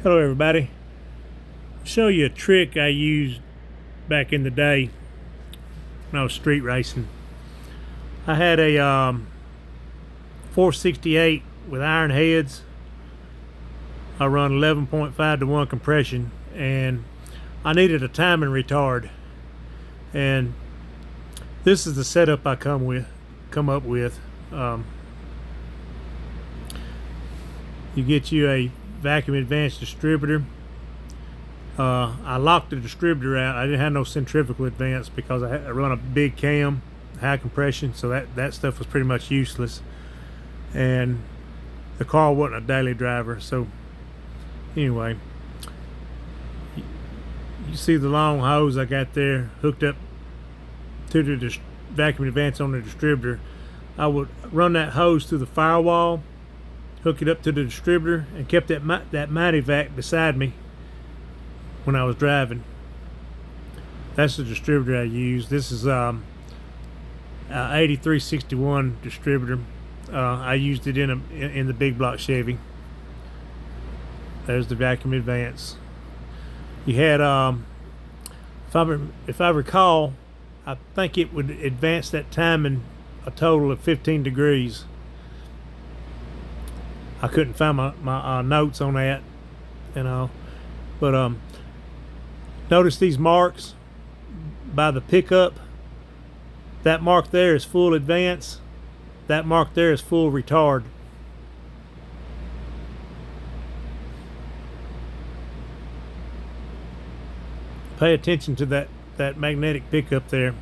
Hello everybody. I'll show you a trick I used back in the day when I was street racing. I had a 468 with iron heads. I run 11.5 to 1 compression, and I needed a timing retard, and this is the setup I come up with. You get you a vacuum advanced distributor. I locked the distributor out. I didn't have no centrifugal advance because I run a big cam, high compression, so that stuff was pretty much useless, and the car wasn't a daily driver. So anyway, you see the long hose I got there hooked up to the vacuum advance on the distributor. I would run that hose through the firewall, hook it up to the distributor, and kept that mighty vac beside me when I was driving. That's the distributor I used. This is 8361 distributor. I used it in the big block Chevy. There's the vacuum advance. You had if I recall, I think it would advance that timing a total of 15 degrees. I couldn't find my notes on that, but notice these marks by the pickup. That mark there is full advance. That mark there is full retard. Pay attention to that magnetic pickup there.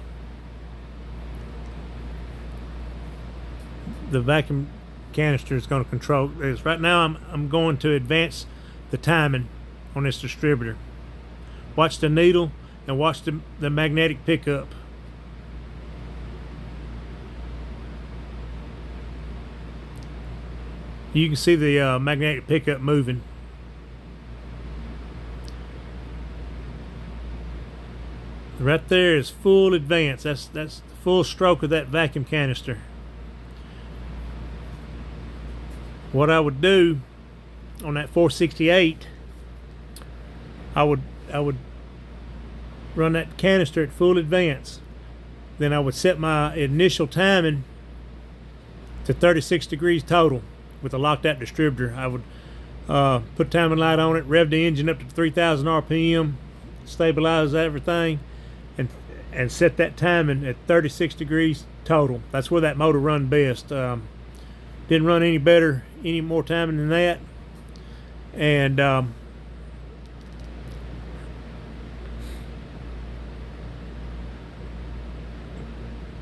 The vacuum canister is going to control this. Right now I'm going to advance the timing on this distributor. Watch the needle and watch the magnetic pickup. You can see the magnetic pickup moving. Right there is full advance. That's the full stroke of that vacuum canister. What I would do on that 468, I would run that canister at full advance. Then I would set my initial timing to 36 degrees total with a locked out distributor. I would put timing light on it, rev the engine up to 3,000 RPM, stabilize everything, and set that timing at 36 degrees total. That's where that motor run best. Didn't run any more timing than that. And now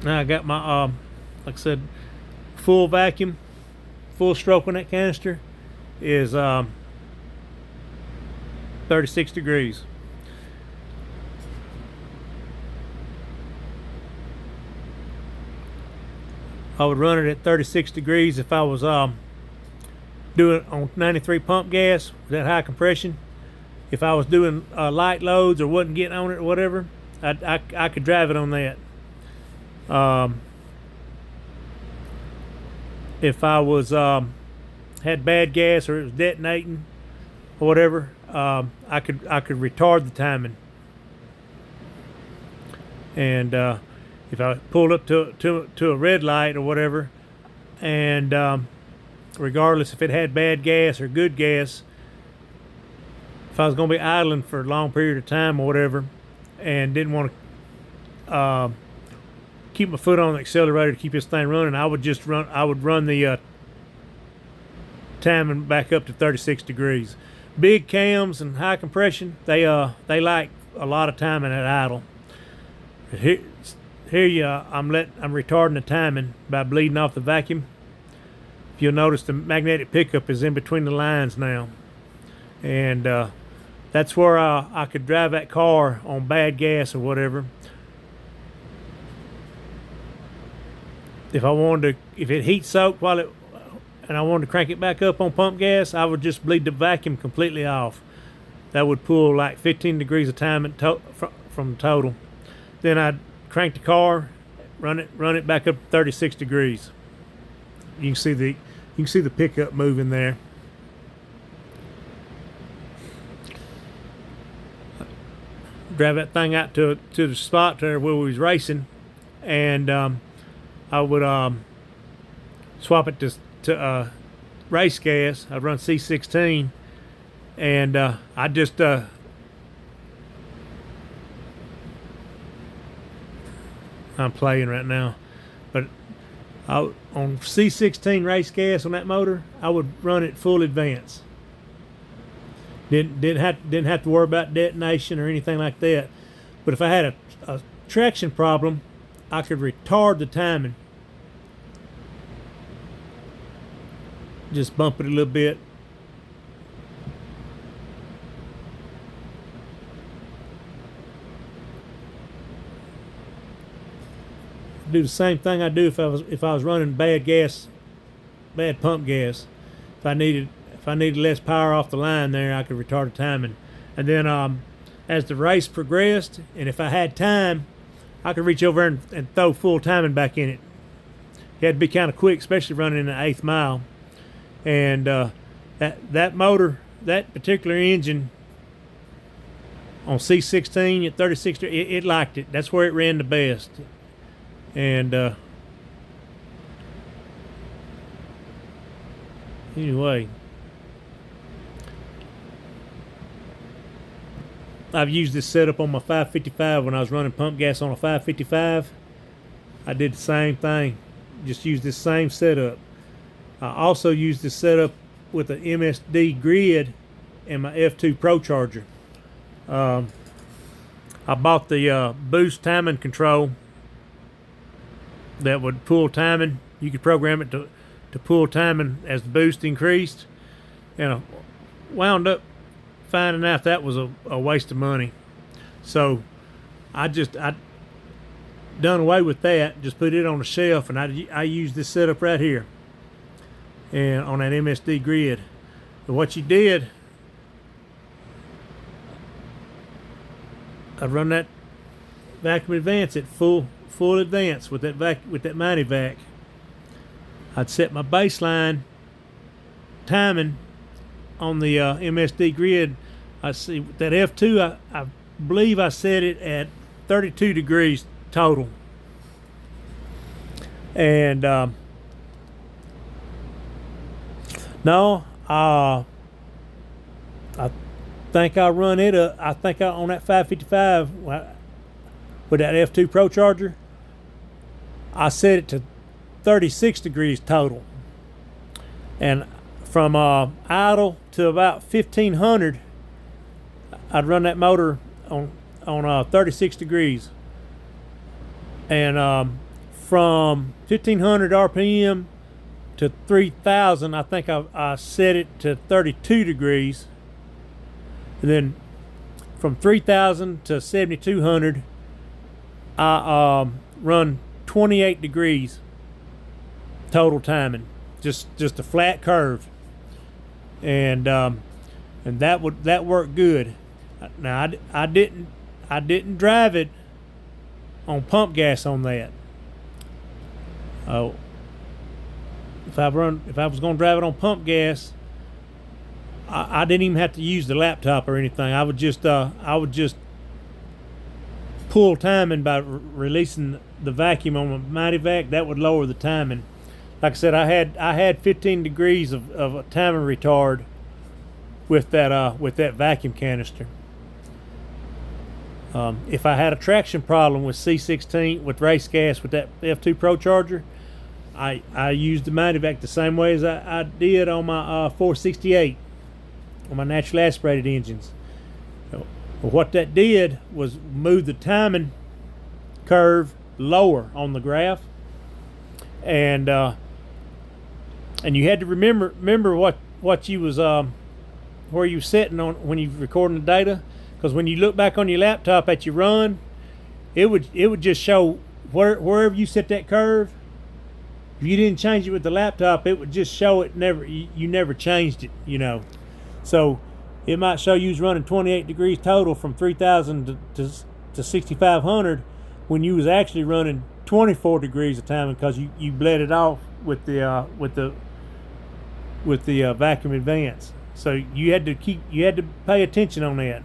I got my like I said, full vacuum, full stroke on that canister is 36 degrees. I would run it at 36 degrees if I was doing it on 93 pump gas with that high compression. If I was doing light loads or wasn't getting on it or whatever, I could drive it on that. If I was had bad gas or it was detonating or whatever, I could retard the timing. And if I pulled up to a red light or whatever, and regardless if it had bad gas or good gas, if I was going to be idling for a long period of time or whatever, and didn't want to keep my foot on the accelerator to keep this thing running, I would run the timing back up to 36 degrees. Big cams and high compression, they like a lot of timing at idle. Here I'm retarding the timing by bleeding off the vacuum. If you'll notice, the magnetic pickup is in between the lines now, and that's where I could drive that car on bad gas or whatever. If it heat soaked and I wanted to crank it back up on pump gas, I would just bleed the vacuum completely off. That would pull like 15 degrees of timing from total. Then I'd crank the car, run it back up to 36 degrees. You can see the pickup moving there. drive that thing out to the spot there where we was racing, and I would swap it to race gas. I'd run C16, and I just I'm playing right now, but on C16 race gas on that motor, I would run it full advance. Didn't have to worry about detonation or anything like that. But if I had a traction problem, I could retard the timing. Just bump it a little bit. Do the same thing I do if I was running bad pump gas. If I needed less power off the line there, I could retard the timing. And then as the race progressed, and if I had time, I could reach over and throw full timing back in it. You had to be kind of quick, especially running in the 8th mile. And that motor, that particular engine on C16 at 36, it liked it. That's where it ran the best. And anyway, I've used this setup on my 555 when I was running pump gas on a 555. I did the same thing, just used this same setup. I also used this setup with an MSD grid and my F2 Pro charger. I bought the boost timing control that would pull timing. You could program it to pull timing as the boost increased, and I wound up finding out that was a waste of money. So I done away with that, just put it on the shelf, and I used this setup right here and on that MSD grid. But what you did, I'd run that vacuum advance at full advance with that Mighty Vac. I'd set my baseline timing on the MSD grid. I see that F2, I believe I set it at 32 degrees total. And no, I think I run it I think on that 555 with that F2 Pro charger, I set it to 36 degrees total. And from idle to about 1500, I'd run that motor on 36 degrees. And from 1500 RPM to 3000, I think I set it to 32 degrees. And then from 3000 to 7200, I run 28 degrees total timing, just a flat curve, and that worked good. Now I didn't drive it on pump gas on that. If I was going to drive it on pump gas, I didn't even have to use the laptop or anything. I would just pull timing by releasing the vacuum on my Mighty Vac. That would lower the timing. Like I said, I had 15 degrees of a timing retard with that vacuum canister. If I had a traction problem with C16 with race gas with that F2 Pro charger, I used the Mighty Vac the same way as I did on my 468 on my naturally aspirated engines. What that did was move the timing curve lower on the graph, and you had to remember what you was where you setting on when you recording the data, because when you look back on your laptop at your run, it would just show wherever you set that curve. If you didn't change it with the laptop, it would just show it you never changed it, you know. So it might show you was running 28 degrees total from 3000 to 6500 when you was actually running 24 degrees of timing, because you bled it off with the vacuum advance. So you had to pay attention on that.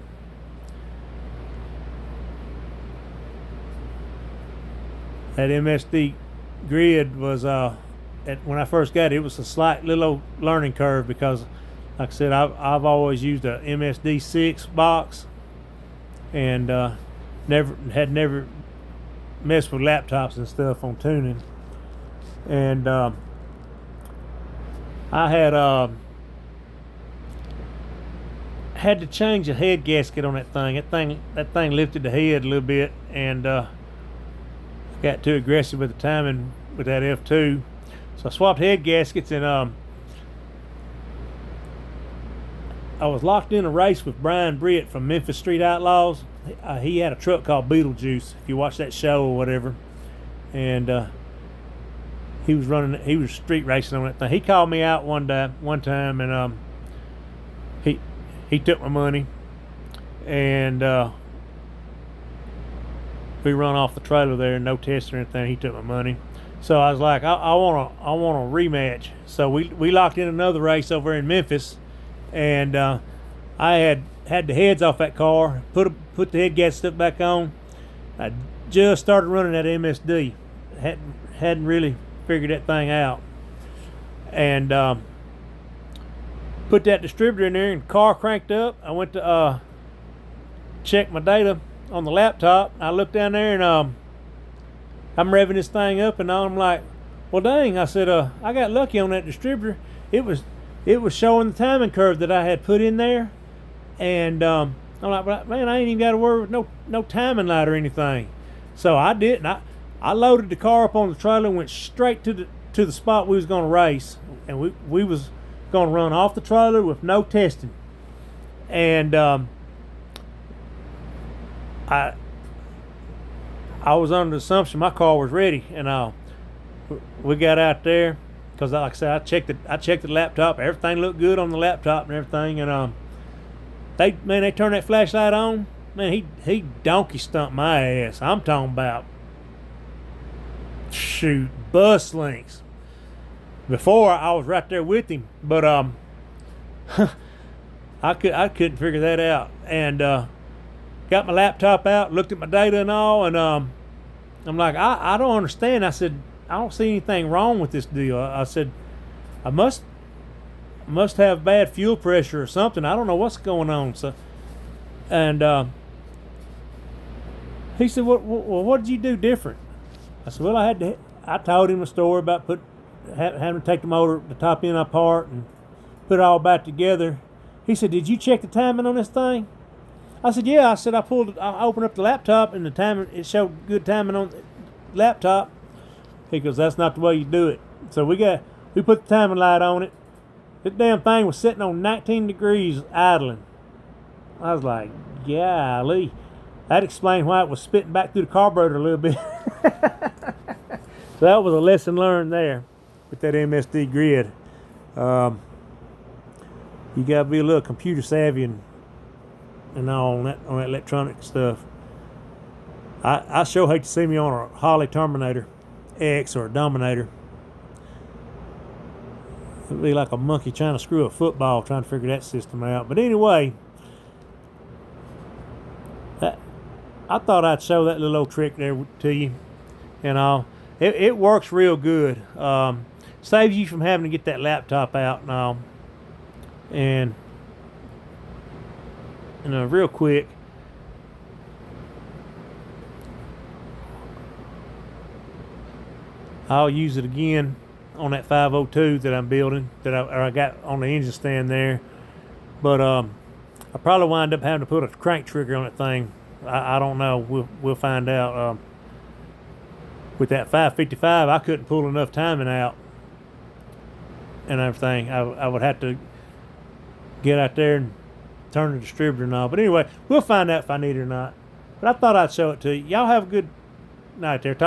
that MSD grid was when I first got it, it was a slight little learning curve because, like I said, I've always used a MSD 6 box and never messed with laptops and stuff on tuning. And I had to change the head gasket on that thing. That thing lifted the head a little bit, and got too aggressive with the timing with that F2. So I swapped head gaskets, and I was locked in a race with Brian Britt from Memphis Street Outlaws. He had a truck called Beetlejuice, if you watch that show or whatever. And he was street racing on that thing. He called me out one time, and he took my money, and we run off the trailer there, no test or anything. He took my money. So I was like, I want a rematch. So we locked in another race over in Memphis, and I had the heads off that car, put the head gasket back on. I just started running that MSD. Hadn't really figured that thing out, and put that distributor in there, and the car cranked up. I went to check my data on the laptop. I looked down there, and I'm revving this thing up, and I'm like, well, dang. I said, I got lucky on that distributor. It was showing the timing curve that I had put in there, and I'm like, man, I ain't even got to worry with no timing light or anything. So I didn't. I loaded the car up on the trailer and went straight to the spot we was going to race, and we was going to run off the trailer with no testing. And I was under the assumption my car was ready, and we got out there because, like I said, I checked the laptop. Everything looked good on the laptop and everything, and they turned that flashlight on. Man, he donkey stumped my ass. I'm talking about, shoot, bus links. Before I was right there with him, but I couldn't figure that out, and got my laptop out, looked at my data and all, and I'm like, I don't understand. I said, I don't see anything wrong with this deal. I said, I must have bad fuel pressure or something. I don't know what's going on. So, and he said, well, what did you do different? I said, well, I told him a story about having to take the top end apart and put it all back together. He said, did you check the timing on this thing? I said, yeah. I said, I opened up the laptop, and the timing, it showed good timing on the laptop. He goes, that's not the way you do it. So we put the timing light on it. This damn thing was sitting on 19 degrees idling. I was like, golly. That explained why it was spitting back through the carburetor a little bit. So that was a lesson learned there with that MSD grid. You gotta be a little computer savvy and all on that electronic stuff. I sure hate to see me on a Harley Terminator X or a Dominator. It'd be like a monkey trying to screw a football, trying to figure that system out. But anyway, I thought I'd show that little old trick there to you, and all. It works real good. Saves you from having to get that laptop out and all. And real quick, I'll use it again on that 502 that I'm building, that I got on the engine stand there. But I probably wind up having to put a crank trigger on that thing. I don't know. We'll find out. With that 555, I couldn't pull enough timing out and everything. I would have to get out there and turn the distributor and all. But anyway, we'll find out if I need it or not. But I thought I'd show it to you. Y'all have a good night there. Talk to you.